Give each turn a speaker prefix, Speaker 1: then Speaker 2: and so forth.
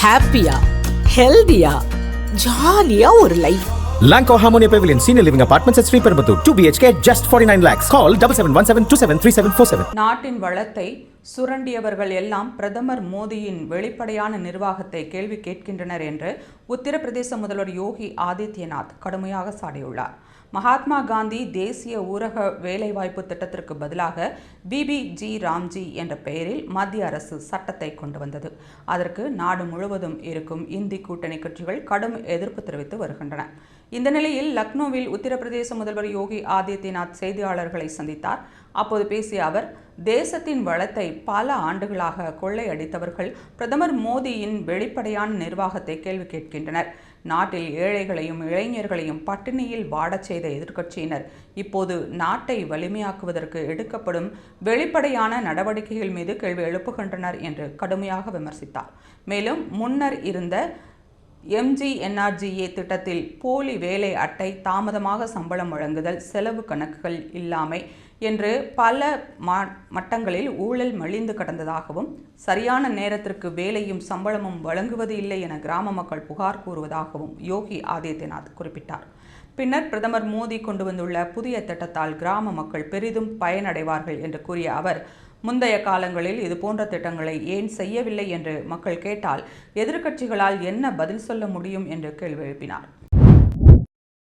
Speaker 1: ஹாப்பியா, ஹெல்தியா, ஜாலியா ஒரு life.
Speaker 2: Lanco Harmonia Pavilion Senior Living Apartments at Sri Perambatoor 2 BHK just 49 lakhs. Call 7717273747.
Speaker 3: நாட்டின் வளத்தை சுரண்டியவர்கள் எல்லாம் பிரதமர் மோடியின் வெளிப்படையான நிர்வாகத்தை கேள்வி கேட்கின்றனர் என்று உத்தரப்பிரதேச முதல்வர் யோகி ஆதித்யநாத் கடுமையாக சாடியுள்ளார். மகாத்மா காந்தி தேசிய ஊரக வேலைவாய்ப்பு திட்டத்திற்கு பதிலாக பிபிஜி ராம்ஜி என்ற பெயரில் மத்திய அரசு சட்டத்தை கொண்டு வந்தது. அதற்கு நாடு முழுவதும் இருக்கும் இந்தி கூட்டணி கட்சிகள் கடும் எதிர்ப்பு தெரிவித்து வருகின்றன. இந்த நிலையில் லக்னோவில் உத்தரப்பிரதேச முதல்வர் யோகி ஆதித்யநாத் செய்தியாளர்களை சந்தித்தார். அப்போது பேசிய அவர், தேசத்தின் வளத்தை பல ஆண்டுகளாக கொள்ளையடித்தவர்கள் பிரதமர் மோடியின் வெளிப்படையான நிர்வாகத்தை கேள்வி கேட்கின்றனர். நாட்டில் ஏழைகளையும் இளைஞர்களையும் பட்டினியில் வாடச் செய்த எதிர்க்கட்சியினர் இப்போது நாட்டை வலிமையாக்குவதற்கு எடுக்கப்படும் வெளிப்படையான நடவடிக்கைகள் மீது கேள்வி எழுப்புகின்றனர் என்று கடுமையாக விமர்சித்தார். மேலும் முன்னர் இருந்த MGNRGA திட்டத்தில் போலி வேலை அட்டை, தாமதமாக சம்பளம் வழங்குதல், செலவு கணக்குகள் இல்லாமை என்று பல மட்டங்களில் ஊழல் மலிந்து கடந்ததாகவும், சரியான நேரத்திற்கு வேலையும் சம்பளமும் வழங்குவது இல்லை என கிராம மக்கள் புகார் கூறுவதாகவும் யோகி ஆதித்யநாத் குறிப்பிட்டார். பின்னர் பிரதமர் மோடி கொண்டு வந்துள்ள புதிய திட்டத்தால் கிராம மக்கள் பெரிதும் பயனடைவார்கள் என்று கூறிய அவர், முந்தைய காலங்களில் இதுபோன்ற திட்டங்களை ஏன் செய்யவில்லை என்று மக்கள் கேட்டால் எதிர்க்கட்சிகளால் என்ன பதில் சொல்ல முடியும் என்று கேள்வி எழுப்பினார்.